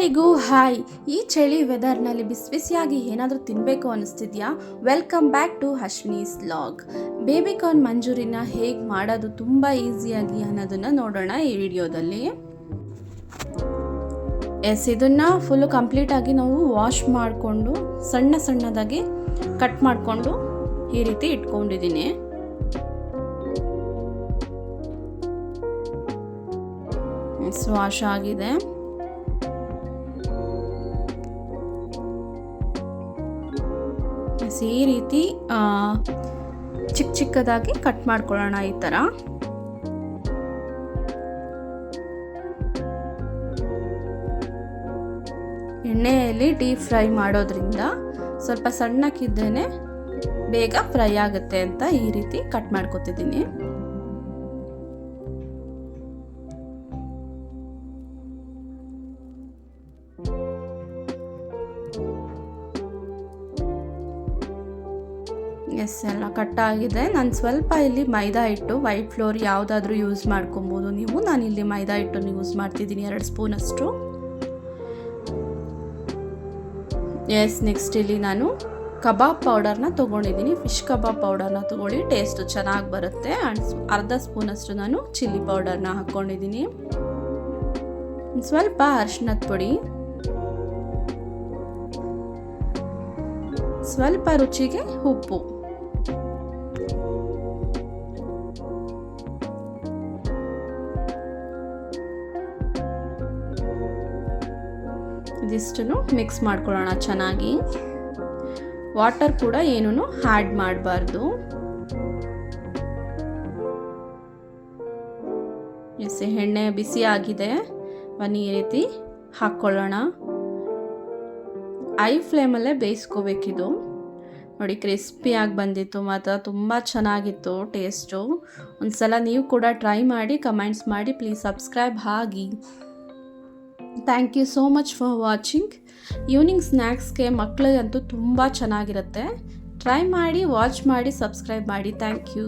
ಎಲ್ಲರಿಗೂ ಹಾಯ್. ಈ ಚಳಿ ವೆದರ್ನಲ್ಲಿ ಬಿಸಿ ಬಿಸಿಯಾಗಿ ಏನಾದರೂ ತಿನ್ನಬೇಕು ಅನ್ನಿಸ್ತಿದ್ಯಾ? Welcome back to Ashwini's vlog. Baby corn ಮಂಚೂರಿನ ಹೇಗೆ ಮಾಡೋದು ತುಂಬ ಈಸಿಯಾಗಿ ಅನ್ನೋದನ್ನು ನೋಡೋಣ ಈ ವಿಡಿಯೋದಲ್ಲಿ. ಇದನ್ನು ಫುಲ್ಲು ಕಂಪ್ಲೀಟಾಗಿ ನಾವು ವಾಶ್ ಮಾಡಿಕೊಂಡು ಸಣ್ಣದಾಗಿ ಕಟ್ ಮಾಡಿಕೊಂಡು ಈ ರೀತಿ ಇಟ್ಕೊಂಡಿದ್ದೀನಿ. ವಾಶ್ ಆಗಿದೆ. ಈ ರೀತಿ ಚಿಕ್ಕದಾಗಿ ಕಟ್ ಮಾಡ್ಕೊಳ್ಳೋಣ. ಈ ಥರ ಎಣ್ಣೆಯಲ್ಲಿ ಡೀಪ್ ಫ್ರೈ ಮಾಡೋದ್ರಿಂದ ಸ್ವಲ್ಪ ಸಣ್ಣಕ್ಕಿದ್ದೇನೆ ಬೇಗ ಫ್ರೈ ಆಗುತ್ತೆ ಅಂತ ಈ ರೀತಿ ಕಟ್ ಮಾಡ್ಕೊತಿದ್ದೀನಿ. ಎಲ್ಲ ಕಟ್ಟಾಗಿದೆ. ನಾನು ಸ್ವಲ್ಪ ಇಲ್ಲಿ ಮೈದಾ ಹಿಟ್ಟು, ವೈಟ್ ಫ್ಲೋರ್ ಯಾವುದಾದ್ರೂ ಯೂಸ್ ಮಾಡ್ಕೊಬೋದು ನೀವು. ನಾನಿಲ್ಲಿ ಮೈದಾ ಹಿಟ್ಟನ್ನು ಯೂಸ್ ಮಾಡ್ತಿದ್ದೀನಿ, 2 ಸ್ಪೂನಷ್ಟು. ನೆಕ್ಸ್ಟ್ ಇಲ್ಲಿ ನಾನು ಕಬಾಬ್ ಪೌಡರ್ನ ತೊಗೊಂಡಿದ್ದೀನಿ. ಫಿಶ್ ಕಬಾಬ್ ಪೌಡರ್ನ ತೊಗೊಳ್ಳಿ, ಟೇಸ್ಟು ಚೆನ್ನಾಗಿ ಬರುತ್ತೆ. ಆ್ಯಂಡ್ ಅರ್ಧ ಸ್ಪೂನಷ್ಟು ನಾನು ಚಿಲ್ಲಿ ಪೌಡರ್ನ ಹಾಕ್ಕೊಂಡಿದ್ದೀನಿ. ಸ್ವಲ್ಪ ಅರಿಶಿಣದ ಪುಡಿ, ಸ್ವಲ್ಪ ರುಚಿಗೆ ಉಪ್ಪು, ಇದಿಷ್ಟನ್ನು ಮಿಕ್ಸ್ ಮಾಡ್ಕೊಳ್ಳೋಣ ಚೆನ್ನಾಗಿ. ವಾಟರ್ ಕೂಡ ಏನೂ ಆ್ಯಡ್ ಮಾಡಬಾರ್ದು. ಎಣ್ಣೆ ಬಿಸಿ ಆಗಿದೆ, ಈ ರೀತಿ ಹಾಕ್ಕೊಳ್ಳೋಣ. ಐ ಫ್ಲೇಮಲ್ಲೇ ಬೇಯಿಸ್ಕೋಬೇಕಿದು. ನೋಡಿ, ಕ್ರಿಸ್ಪಿಯಾಗಿ ಬಂದಿತ್ತು ಮತ್ತು ತುಂಬ ಚೆನ್ನಾಗಿತ್ತು ಟೇಸ್ಟು. ಒಂದ್ಸಲ ನೀವು ಕೂಡ ಟ್ರೈ ಮಾಡಿ, ಕಮೆಂಟ್ಸ್ ಮಾಡಿ, ಪ್ಲೀಸ್ ಸಬ್ಸ್ಕ್ರೈಬ್ ಆಗಿ. Thank you so much for watching. Evening ಸ್ನ್ಯಾಕ್ಸ್ಗೆ ಮಕ್ಕಳಿಗಂತೂ ತುಂಬ ಚೆನ್ನಾಗಿರುತ್ತೆ. ಟ್ರೈ ಮಾಡಿ, ವಾಚ್ ಮಾಡಿ, ಸಬ್ಸ್ಕ್ರೈಬ್ ಮಾಡಿ. Thank you.